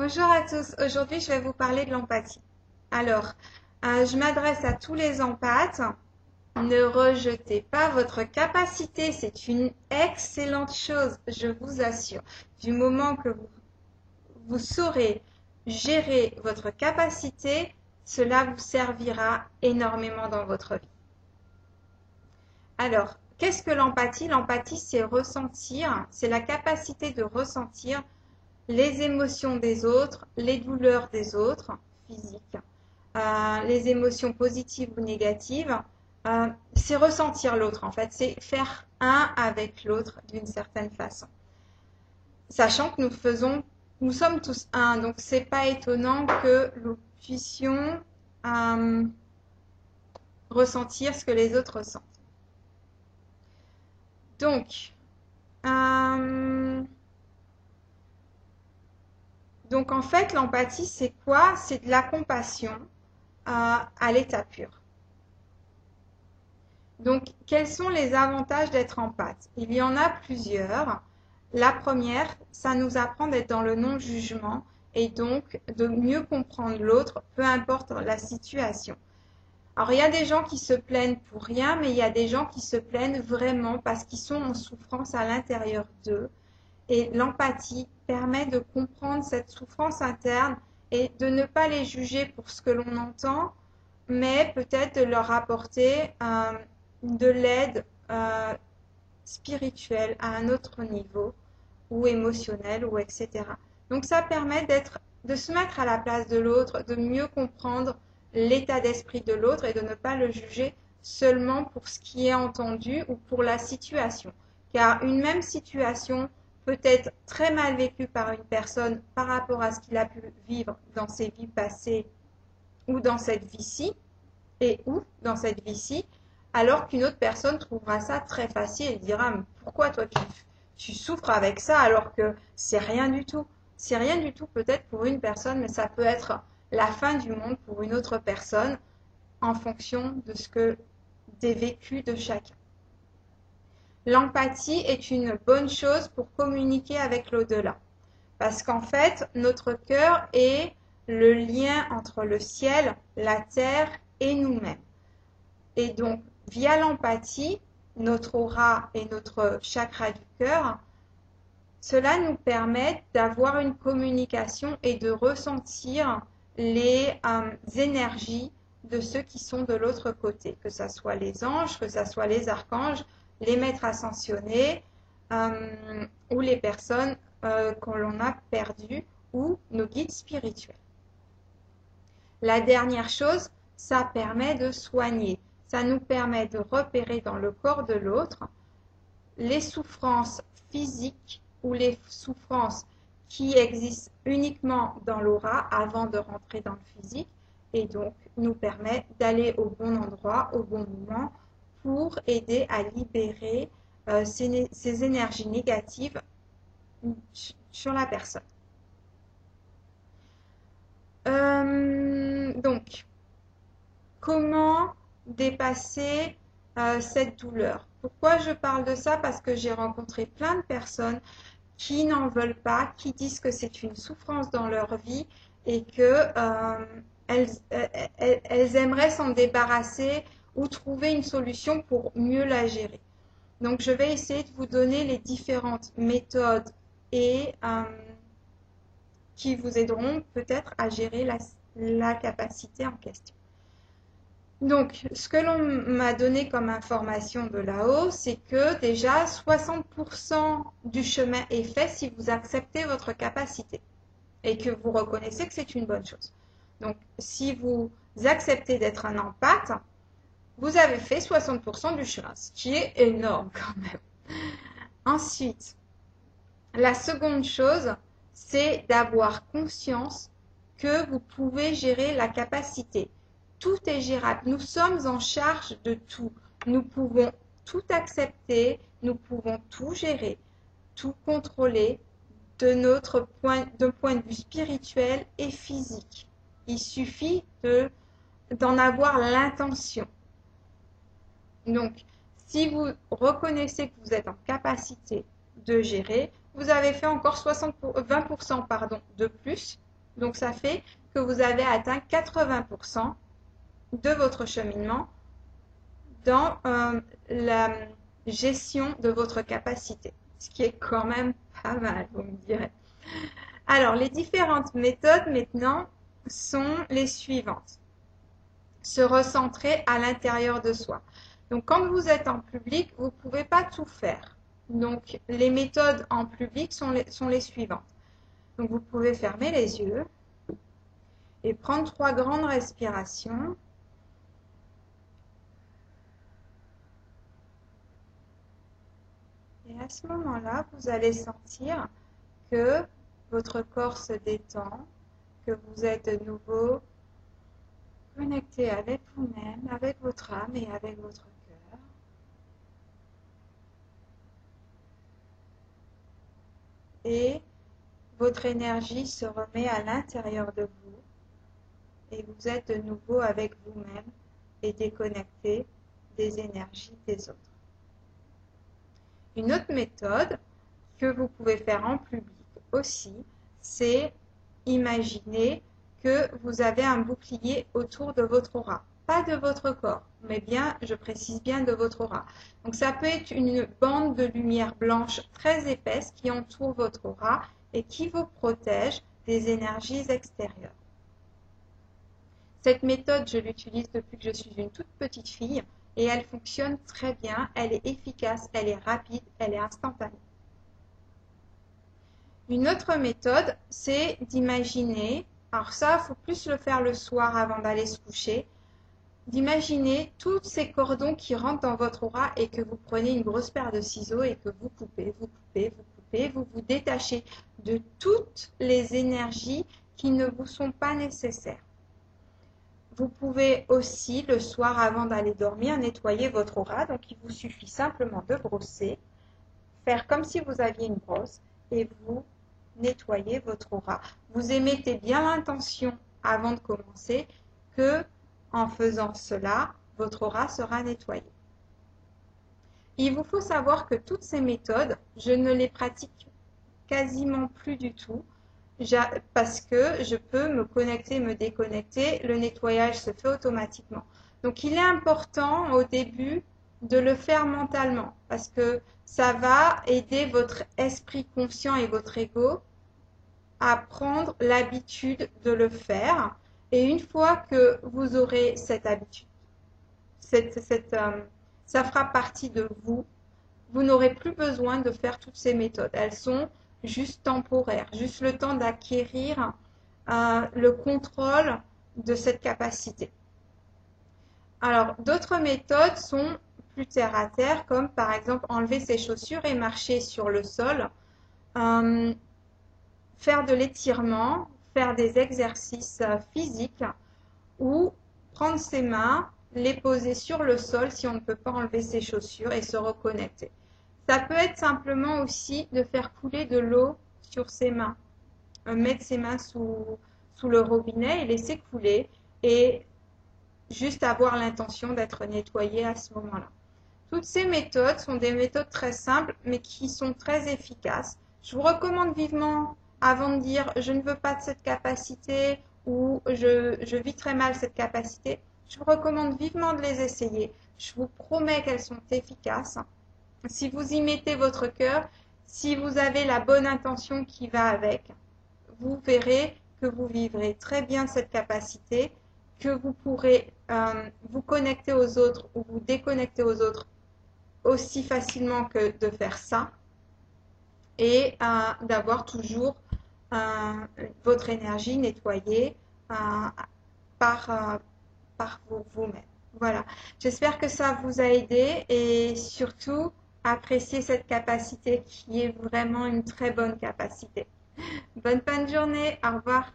Bonjour à tous, aujourd'hui je vais vous parler de l'empathie. Alors, je m'adresse à tous les empathes. Ne rejetez pas votre capacité, c'est une excellente chose, je vous assure. Du moment que vous saurez gérer votre capacité, cela vous servira énormément dans votre vie. Alors, qu'est-ce que l'empathie? L'empathie, c'est ressentir, c'est la capacité de ressentir les émotions des autres, les douleurs des autres, physiques, les émotions positives ou négatives, c'est ressentir l'autre en fait, c'est faire un avec l'autre d'une certaine façon. Sachant que nous sommes tous un, donc c'est pas étonnant que nous puissions ressentir ce que les autres ressentent. Donc, en fait, l'empathie, c'est quoi? C'est de la compassion à l'état pur. Donc, quels sont les avantages d'être empathe? Il y en a plusieurs. La première, ça nous apprend d'être dans le non-jugement et donc de mieux comprendre l'autre, peu importe la situation. Alors, il y a des gens qui se plaignent pour rien, mais il y a des gens qui se plaignent vraiment parce qu'ils sont en souffrance à l'intérieur d'eux. Et l'empathie permet de comprendre cette souffrance interne et de ne pas les juger pour ce que l'on entend, mais peut-être de leur apporter de l'aide spirituelle à un autre niveau, ou émotionnel, ou etc. Donc ça permet de se mettre à la place de l'autre, de mieux comprendre l'état d'esprit de l'autre et de ne pas le juger seulement pour ce qui est entendu ou pour la situation. Car une même situation peut être très mal vécue par une personne par rapport à ce qu'il a pu vivre dans ses vies passées ou dans cette vie-ci, dans cette vie-ci, alors qu'une autre personne trouvera ça très facile et dira pourquoi toi tu souffres avec ça alors que c'est rien du tout. C'est rien du tout peut-être pour une personne, mais ça peut être la fin du monde pour une autre personne en fonction de ce que des vécus de chacun. L'empathie est une bonne chose pour communiquer avec l'au-delà. Parce qu'en fait, notre cœur est le lien entre le ciel, la terre et nous-mêmes. Et donc, via l'empathie, notre aura et notre chakra du cœur, cela nous permet d'avoir une communication et de ressentir les énergies de ceux qui sont de l'autre côté, que ce soit les anges, que ce soit les archanges, les maîtres ascensionnés ou les personnes que l'on a perdues ou nos guides spirituels. La dernière chose, ça permet de soigner. Ça nous permet de repérer dans le corps de l'autre les souffrances physiques ou les souffrances qui existent uniquement dans l'aura avant de rentrer dans le physique et donc nous permet d'aller au bon endroit, au bon moment pour aider à libérer ces énergies négatives sur la personne. Donc, comment dépasser cette douleur? Pourquoi je parle de ça? Parce que j'ai rencontré plein de personnes qui n'en veulent pas, qui disent que c'est une souffrance dans leur vie et que elles aimeraient s'en débarrasser ou trouver une solution pour mieux la gérer. Donc, je vais essayer de vous donner les différentes méthodes et qui vous aideront peut-être à gérer la capacité en question. Donc, ce que l'on m'a donné comme information de là-haut, c'est que déjà 60% du chemin est fait si vous acceptez votre capacité et que vous reconnaissez que c'est une bonne chose. Donc, si vous acceptez d'être un empathe, vous avez fait 60% du chemin, ce qui est énorme quand même. Ensuite, la seconde chose, c'est d'avoir conscience que vous pouvez gérer la capacité. Tout est gérable. Nous sommes en charge de tout. Nous pouvons tout accepter, nous pouvons tout gérer, tout contrôler d'un point de vue spirituel et physique. Il suffit d'en avoir l'intention. Donc, si vous reconnaissez que vous êtes en capacité de gérer, vous avez fait encore 20% de plus Donc ça fait que vous avez atteint 80% de votre cheminement dans la gestion de votre capacité, ce qui est quand même pas mal, vous me direz. Alors, les différentes méthodes maintenant sont les suivantes. Se recentrer à l'intérieur de soi. Donc, quand vous êtes en public, vous ne pouvez pas tout faire. Donc, les méthodes en public sont les suivantes. Donc, vous pouvez fermer les yeux et prendre 3 grandes respirations. Et à ce moment-là, vous allez sentir que votre corps se détend, que vous êtes de nouveau connecté avec vous-même, avec votre âme et avec votre cœur. Et votre énergie se remet à l'intérieur de vous et vous êtes de nouveau avec vous-même et déconnecté des énergies des autres. Une autre méthode que vous pouvez faire en public aussi, c'est imaginer que vous avez un bouclier autour de votre aura. Pas de votre corps, mais bien, je précise bien de votre aura. Donc ça peut être une bande de lumière blanche très épaisse qui entoure votre aura et qui vous protège des énergies extérieures. Cette méthode, je l'utilise depuis que je suis une toute petite fille et elle fonctionne très bien, elle est efficace, elle est rapide, elle est instantanée. Une autre méthode, c'est d'imaginer, alors ça, il faut plus le faire le soir avant d'aller se coucher, d'imaginer tous ces cordons qui rentrent dans votre aura et que vous prenez une grosse paire de ciseaux et que vous coupez, vous coupez, vous coupez, vous vous détachez de toutes les énergies qui ne vous sont pas nécessaires. Vous pouvez aussi, le soir avant d'aller dormir, nettoyer votre aura. Donc, il vous suffit simplement de brosser, faire comme si vous aviez une brosse et vous nettoyez votre aura. Vous émettez bien l'intention avant de commencer que, en faisant cela, votre aura sera nettoyée. Il vous faut savoir que toutes ces méthodes, je ne les pratique quasiment plus du tout. Parce que je peux me connecter, me déconnecter, le nettoyage se fait automatiquement. Donc il est important au début de le faire mentalement parce que ça va aider votre esprit conscient et votre ego à prendre l'habitude de le faire. Et une fois que vous aurez cette habitude, ça fera partie de vous, vous n'aurez plus besoin de faire toutes ces méthodes. Elles sont juste temporaire, juste le temps d'acquérir le contrôle de cette capacité. Alors, d'autres méthodes sont plus terre à terre, comme par exemple enlever ses chaussures et marcher sur le sol, faire de l'étirement, faire des exercices physiques ou prendre ses mains, les poser sur le sol si on ne peut pas enlever ses chaussures et se reconnecter. Ça peut être simplement aussi de faire couler de l'eau sur ses mains. Mettre ses mains sous le robinet et laisser couler et juste avoir l'intention d'être nettoyé à ce moment-là. Toutes ces méthodes sont des méthodes très simples mais qui sont très efficaces. Je vous recommande vivement, avant de dire je ne veux pas de cette capacité ou je vis très mal cette capacité, je vous recommande vivement de les essayer. Je vous promets qu'elles sont efficaces. Si vous y mettez votre cœur, si vous avez la bonne intention qui va avec, vous verrez que vous vivrez très bien cette capacité, que vous pourrez vous connecter aux autres ou vous déconnecter aux autres aussi facilement que de faire ça et d'avoir toujours votre énergie nettoyée par vous-même. Voilà, j'espère que ça vous a aidé et surtout appréciez cette capacité qui est vraiment une très bonne capacité. Bonne fin de journée, au revoir.